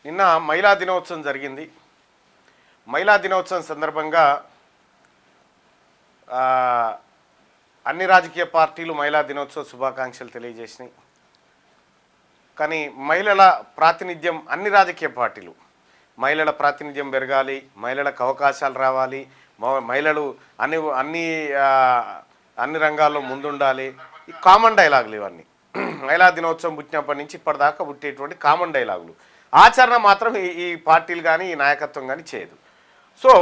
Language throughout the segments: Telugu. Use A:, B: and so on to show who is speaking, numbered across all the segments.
A: నిన్న మహిళా దినోత్సవం జరిగింది. మహిళా దినోత్సవం సందర్భంగా అన్ని రాజకీయ పార్టీలు మహిళా దినోత్సవ శుభాకాంక్షలు తెలియజేసినాయి. కానీ మహిళల ప్రాతినిధ్యం అన్ని రాజకీయ పార్టీలు మహిళల ప్రాతినిధ్యం పెరగాలి, మహిళలకు అవకాశాలు రావాలి, మహిళలు అన్ని అన్ని అన్ని రంగాల్లో ముందుండాలి. ఈ కామన్ డైలాగులు ఇవన్నీ మహిళా దినోత్సవం పుట్టినప్పటి నుంచి ఇప్పటిదాకా పుట్టేటువంటి కామన్ డైలాగులు. ఆచరణ మాత్రం ఈ పార్టీలు కానీ ఈ నాయకత్వం కానీ చేయదు. సో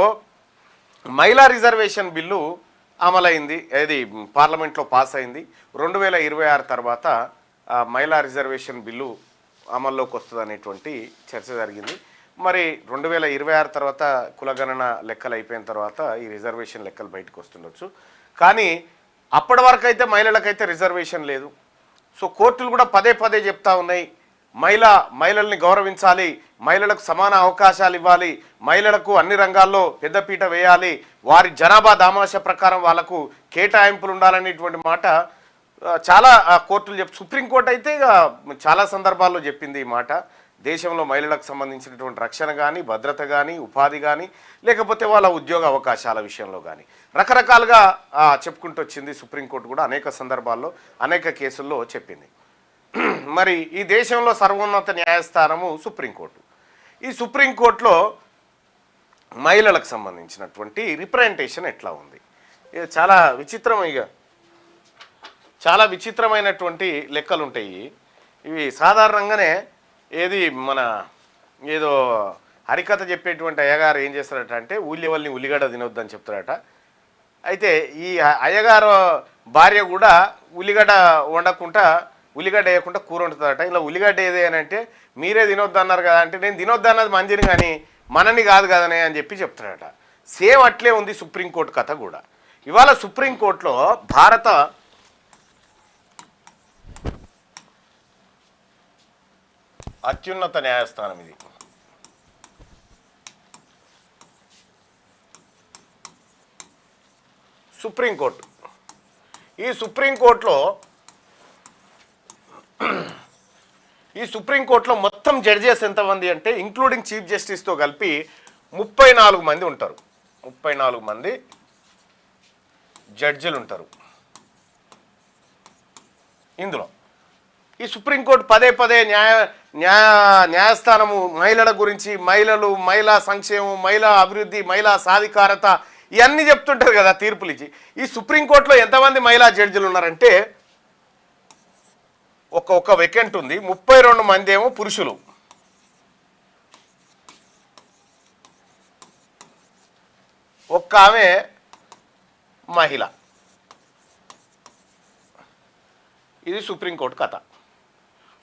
A: మహిళా రిజర్వేషన్ బిల్లు అమలైంది, అది పార్లమెంట్లో పాస్ అయింది. 2026 తర్వాత మహిళా రిజర్వేషన్ బిల్లు అమల్లోకి వస్తుంది అనేటువంటి చర్చ జరిగింది. మరి 2026 తర్వాత కులగణన లెక్కలు అయిపోయిన తర్వాత ఈ రిజర్వేషన్ లెక్కలు బయటకు వస్తుండొచ్చు. కానీ అప్పటి వరకు అయితే మహిళలకైతే రిజర్వేషన్ లేదు. సో కోర్టులు కూడా పదే పదే చెప్తా ఉన్నాయి, మహిళల్ని గౌరవించాలి, మహిళలకు సమాన అవకాశాలు ఇవ్వాలి, మహిళలకు అన్ని రంగాల్లో పెద్దపీట వేయాలి, వారి జనాభా దామాష ప్రకారం వాళ్లకు కేటాయింపులు ఉండాలనేటువంటి మాట చాలా కోర్టులు సుప్రీంకోర్టు అయితే ఇక చాలా సందర్భాల్లో చెప్పింది ఈ మాట. దేశంలో మహిళలకు సంబంధించినటువంటి రక్షణ కానీ, భద్రత కానీ, ఉపాధి కానీ, లేకపోతే వాళ్ళ ఉద్యోగ అవకాశాల విషయంలో కానీ రకరకాలుగా చెప్పుకుంటూ వచ్చింది. సుప్రీంకోర్టు కూడా అనేక సందర్భాల్లో అనేక కేసుల్లో చెప్పింది. మరి ఈ దేశంలో సర్వోన్నత న్యాయస్థానము సుప్రీంకోర్టు. ఈ సుప్రీంకోర్టులో మహిళలకు సంబంధించినటువంటి రిప్రజెంటేషన్ ఎట్లా ఉంది? ఇది చాలా చాలా విచిత్రమైనటువంటి లెక్కలు ఉంటాయి. ఇవి సాధారణంగానే ఏదో హరికథ చెప్పేటువంటి అయ్యగారు ఏం చేస్తారట అంటే ఊళ్ళెవల్ని ఉల్లిగడ్డ తినొద్దని చెప్తారట. అయితే ఈ అయ్యగారు భార్య కూడా ఉల్లిగడ్డ వండకుండా ఉల్లిగడ్డ వేయకుండా కూర వండుతుందట. ఇలా ఉల్లిగడ్డ ఏదే అని అంటే మీరే తినొద్దు అన్నారు కదా అంటే నేను తినొద్దు అన్నది మంచిని కానీ మనని కాదు కదనే అని చెప్పి చెప్తాడట. సేమ్ అట్లే ఉంది సుప్రీంకోర్టు కథ కూడా. ఇవాళ సుప్రీంకోర్టులో భారత అత్యున్నత న్యాయస్థానం ఇది. సుప్రీంకోర్టు. ఈ సుప్రీంకోర్టులో మొత్తం జడ్జెస్ ఎంతమంది అంటే ఇంక్లూడింగ్ చీఫ్ జస్టిస్తో కలిపి 34 మంది ఉంటారు. 34 మంది జడ్జిలు ఉంటారు ఇందులో. ఈ సుప్రీంకోర్టు పదే పదే న్యాయస్థానము మహిళల గురించి, మహిళా సంక్షేమం, మహిళా అభివృద్ధి, మహిళా సాధికారత ఇవన్నీ చెప్తుంటారు కదా తీర్పులు ఇచ్చి. ఈ సుప్రీంకోర్టులో ఎంతమంది మహిళా జడ్జిలు ఉన్నారంటే ఒక వేకెంట్ ఉంది, 32 మంది ఏమో పురుషులు, ఒక్క ఆమె మహిళ. ఇది సుప్రీంకోర్టు కథ.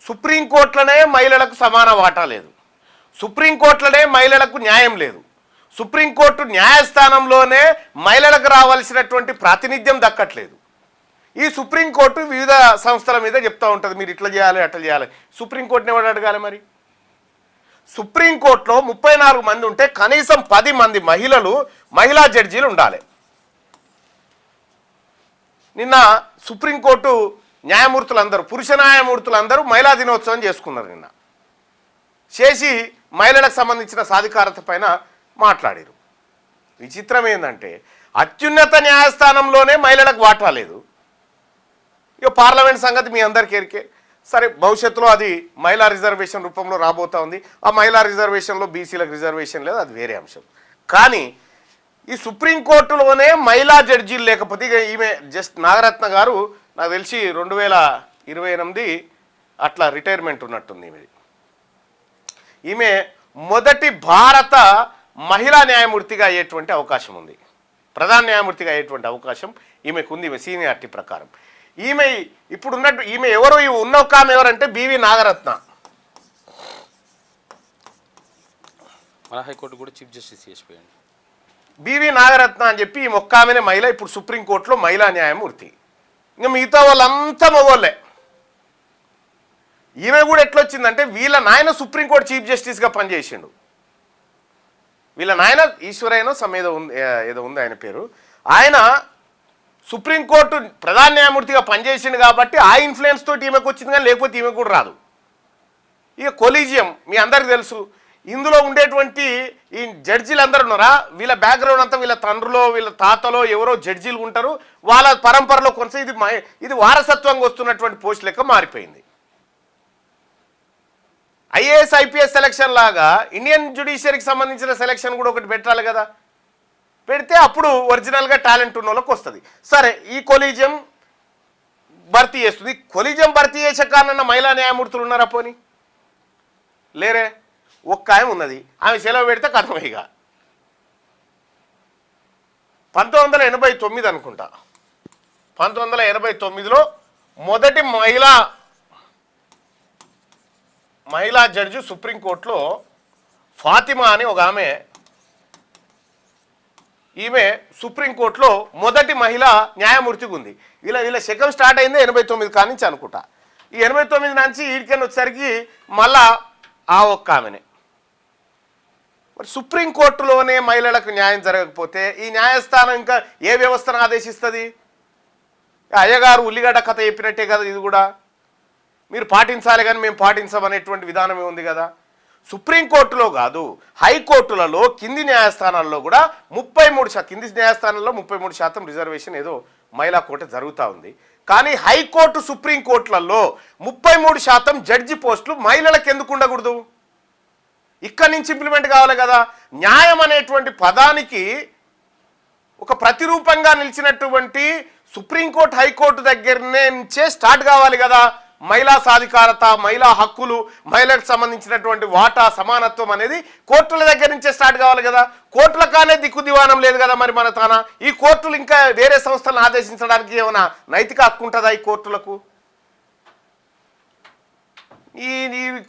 A: సుప్రీంకోర్టులోనే మహిళలకు సమాన వాటా లేదు, సుప్రీంకోర్టులోనే మహిళలకు న్యాయం లేదు, సుప్రీంకోర్టు న్యాయస్థానంలోనే మహిళలకు రావాల్సినటువంటి ప్రాతినిధ్యం దక్కట్లేదు. ఈ సుప్రీంకోర్టు వివిధ సంస్థల మీద చెప్తూ ఉంటుంది మీరు ఇట్లా చేయాలి అట్లా చేయాలి. సుప్రీంకోర్టుని ఎవరు అడగాలి? మరి సుప్రీంకోర్టులో 34 మంది ఉంటే కనీసం 10 మంది మహిళా జడ్జీలు ఉండాలి. నిన్న సుప్రీంకోర్టు న్యాయమూర్తులందరూ, పురుష న్యాయమూర్తులందరూ మహిళా దినోత్సవం చేసుకున్నారు. నిన్న చేసి మహిళలకు సంబంధించిన సాధికారత పైన మాట్లాడారు. విచిత్రం ఏంటంటే అత్యున్నత న్యాయస్థానంలోనే మహిళలకు వాటా లేదు. ఇక పార్లమెంట్ సంగతి మీ అందరికీ ఎరికే. సరే, భవిష్యత్తులో అది మహిళా రిజర్వేషన్ రూపంలో రాబోతూ ఉంది. ఆ మహిళా రిజర్వేషన్లో బీసీలకు రిజర్వేషన్ లేదు, అది వేరే అంశం. కానీ ఈ సుప్రీంకోర్టులోనే మహిళా జడ్జీలు లేకపోతే ఇక ఈమె జస్ట్ నాగరత్న గారు నాకు తెలిసి 2028 అట్లా రిటైర్మెంట్ ఉన్నట్టుంది. ఈమె మొదటి భారత మహిళా న్యాయమూర్తిగా అయ్యేటువంటి అవకాశం ఉంది, ప్రధాన న్యాయమూర్తిగా అయ్యేటువంటి అవకాశం ఈమెకు ఉంది, ఈమె సీనియారిటీ ప్రకారం. ఈమె ఎవరు ఉన్న ఒక ఆమె ఎవరంటే బివి నాగరత్న.
B: మన హైకోర్టు కూడా చీఫ్ జస్టిస్ చేసిపోయాడు
A: బివి నాగరత్న అని చెప్పి ఈ ఒక్క ఆమెనే మహిళ ఇప్పుడు సుప్రీంకోర్టులో మహిళా న్యాయమూర్తి. ఇంకా మిగతా వాళ్ళంతా మగోళ్ళే. ఈమె కూడా ఎట్లొచ్చిందంటే వీళ్ళ నాయన సుప్రీంకోర్టు చీఫ్ జస్టిస్గా పనిచేసిండు. వీళ్ళ నాయన ఈశ్వరైన ఏదో ఉంది ఆయన పేరు. ఆయన సుప్రీంకోర్టు ప్రధాన న్యాయమూర్తిగా పనిచేసిండు కాబట్టి ఆ ఇన్ఫ్లుయెన్స్ తోటి ఈమెకు వచ్చింది, కానీ లేకపోతే ఈమె కూడా రాదు. ఇక కొలీజియం మీ అందరికీ తెలుసు, ఇందులో ఉండేటువంటి ఈ జడ్జీలు అందరూ ఉన్నారా, వీళ్ళ బ్యాక్గ్రౌండ్ అంతా వీళ్ళ తండ్రులో వీళ్ళ తాతలో ఎవరో జడ్జీలు ఉంటారు, వాళ్ళ పరంపరలో కొంచెం ఇది వారసత్వంగా వస్తున్నటువంటి పోస్ట్ లెక్క మారిపోయింది. ఐఏఎస్ ఐపీఎస్ సెలక్షన్ లాగా ఇండియన్ జ్యుడిషియరీకి సంబంధించిన సెలక్షన్ కూడా ఒకటి పెట్టాలి కదా, పెడితే అప్పుడు ఒరిజినల్గా టాలెంట్ ఉన్న వాళ్ళకి వస్తుంది. సరే, ఈ కొలీజియం భర్తీ చేస్తుంది. కొలీజియం భర్తీ చేసే కారణం మహిళా న్యాయమూర్తులు ఉన్నారా? పోని లేరే, ఒక్క ఆమె ఉన్నది, ఆమె సెలవు పెడితే కథమేగా. 1989 అనుకుంటా, 1989లో మొదటి మహిళా జడ్జి సుప్రీంకోర్టులో ఫాతిమా అని ఒక ఆమె, ఈమె సుప్రీంకోర్టులో మొదటి మహిళా న్యాయమూర్తిగా ఉంది. వీళ్ళ శకం స్టార్ట్ అయింది 89 కానించి అనుకుంటా. ఈ 89 నుంచి ఈడికని వచ్చేసరికి మళ్ళా ఆ ఒక్క ఆమెనే. మరి సుప్రీంకోర్టులోనే మహిళలకు న్యాయం జరగకపోతే ఈ న్యాయస్థానం ఇంకా ఏ వ్యవస్థను ఆదేశిస్తుంది? అయ్యగారు ఉల్లిగడ్డ కథ చెప్పినట్టే కదా ఇది కూడా, మీరు పాటించాలి కానీ మేము పాటించమనేటువంటి విధానమే ఉంది కదా. సుప్రీంకోర్టులో కాదు, హైకోర్టులలో కింది న్యాయస్థానాల్లో కూడా 33% కింది న్యాయస్థానాల్లో 33% రిజర్వేషన్ ఏదో మహిళా కోట జరుగుతూ ఉంది. కానీ హైకోర్టు సుప్రీంకోర్టులలో 33% జడ్జి పోస్టులు మహిళలకు ఎందుకు ఉండకూడదు? ఇక్కడి నుంచి ఇంప్లిమెంట్ కావాలి కదా. న్యాయం అనేటువంటి పదానికి ఒక ప్రతిరూపంగా నిలిచినటువంటి సుప్రీంకోర్టు హైకోర్టు దగ్గరనే నుంచే స్టార్ట్ కావాలి కదా. మహిళా సాధికారత, మహిళా హక్కులు, మహిళలకు సంబంధించినటువంటి వాటా సమానత్వం అనేది కోర్టుల దగ్గర నుంచే స్టార్ట్ కావాలి కదా. కోర్టుల కానే దిక్కు దివానం లేదు కదా. మరి మన తాన ఈ కోర్టులు ఇంకా వేరే సంస్థలను ఆదేశించడానికి ఏమైనా నైతిక హక్కు ఉంటుందా ఈ కోర్టులకు? ఈ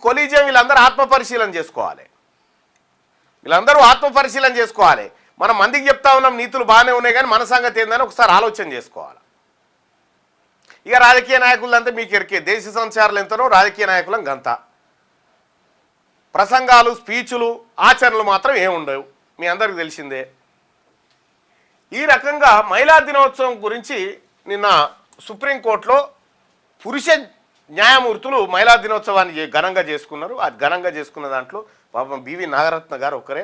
A: కొలీజియం వీళ్ళందరూ ఆత్మపరిశీలన చేసుకోవాలి. మనం మందికి చెప్తా ఉన్నాం నీతులు బాగానే ఉన్నాయి కానీ మన సంగతి ఏందని ఒకసారి ఆలోచన చేసుకోవాలి. ఇక రాజకీయ నాయకులంతా మీకు ఎరికే, దేశ సంచారాలు ఎంతనో రాజకీయ నాయకులం గంత. ప్రసంగాలు, స్పీచులు, ఆచరణలు మాత్రం ఏముండవు, మీ అందరికీ తెలిసిందే. ఈ రకంగా మహిళా దినోత్సవం గురించి నిన్న సుప్రీంకోర్టులో పురుష న్యాయమూర్తులు మహిళా దినోత్సవాన్ని ఘనంగా చేసుకున్నారు. అది ఘనంగా చేసుకున్న దాంట్లో పాపం బివి నాగరత్న గారు ఒకరే,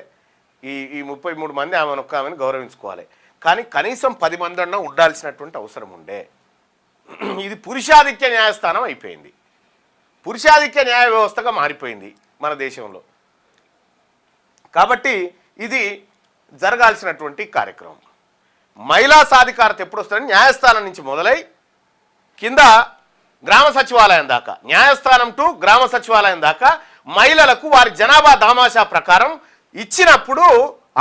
A: ఈ 33 మంది ఆమెను ఒక్క ఆమెను గౌరవించుకోవాలి. కానీ కనీసం 10 మంది అన్నా ఉండాల్సినటువంటి అవసరం ఉండే. ఇది పురుషాధిక్య న్యాయస్థానం అయిపోయింది, పురుషాధిక్య న్యాయ వ్యవస్థగా మారిపోయింది మన దేశంలో. కాబట్టి ఇది జరగాల్సినటువంటి కార్యక్రమం. మహిళా సాధికారత ఎప్పుడు వస్తుందని న్యాయస్థానం నుంచి మొదలై కింద గ్రామ సచివాలయం దాకా, న్యాయస్థానం టు గ్రామ సచివాలయం దాకా మహిళలకు వారి జనాభా దామాషా ప్రకారం ఇచ్చినప్పుడు,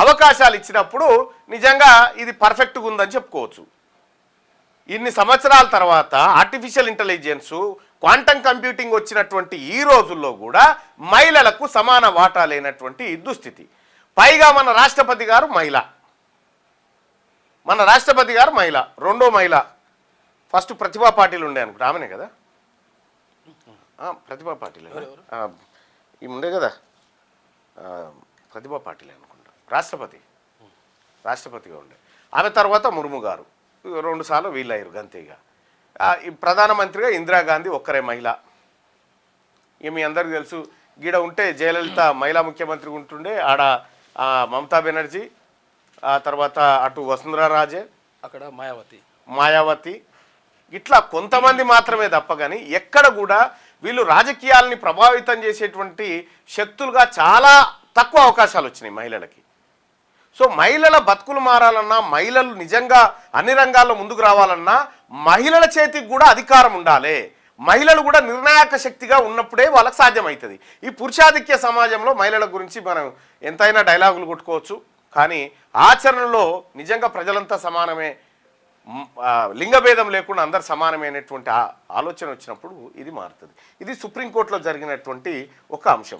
A: అవకాశాలు ఇచ్చినప్పుడు నిజంగా ఇది పర్ఫెక్ట్గా ఉందని చెప్పుకోవచ్చు. ఇన్ని సంవత్సరాల తర్వాత ఆర్టిఫిషియల్ ఇంటెలిజెన్సు, క్వాంటమ్ కంప్యూటింగ్ వచ్చినటువంటి ఈ రోజుల్లో కూడా మహిళలకు సమాన వాటా లేనటువంటి దుస్థితి. పైగా మన రాష్ట్రపతి గారు మహిళ, రెండో మహిళ. ఫస్ట్ ప్రతిభా పాటిల్ ఉండే అనుకుంటా, ఆమెనే కదా, ప్రతిభా పాటిల్ ఈ ఉండే కదా, ప్రతిభా పాటిల్ అనుకుంటా రాష్ట్రపతిగా ఉండే. ఆమె తర్వాత ముర్ము గారు 2 సార్లు వీళ్ళయ్యారు గంతేగా. ఈ ప్రధానమంత్రిగా ఇందిరాగాంధీ ఒక్కరే మహిళ. ఇక మీ అందరికీ తెలుసు, గీడ ఉంటే జయలలిత మహిళా ముఖ్యమంత్రి ఉంటుండే, ఆడ మమతా బెనర్జీ, ఆ తర్వాత అటు వసుంధరా రాజే,
B: అక్కడ
A: మాయావతి, ఇట్లా కొంతమంది మాత్రమే తప్ప కానీ ఎక్కడ కూడా వీళ్ళు రాజకీయాలని ప్రభావితం చేసేటువంటి శక్తులుగా చాలా తక్కువ అవకాశాలు వచ్చినాయి మహిళలకి. సో మహిళల బతుకులు మారాలన్నా, మహిళలు నిజంగా అన్ని రంగాల్లో ముందుకు రావాలన్నా మహిళల చేతికి కూడా అధికారం ఉండాలి. మహిళలు కూడా నిర్ణాయక శక్తిగా ఉన్నప్పుడే వాళ్ళకి సాధ్యమవుతుంది. ఈ పురుషాధిక్య సమాజంలో మహిళల గురించి మనం ఎంతైనా డైలాగులు కొట్టుకోవచ్చు, కానీ ఆచరణలో నిజంగా ప్రజలంతా సమానమే, లింగభేదం లేకుండా అందరు సమానమైనటువంటి ఆలోచన వచ్చినప్పుడు ఇది మారుతుంది. ఇది సుప్రీంకోర్టులో జరిగినటువంటి ఒక అంశం.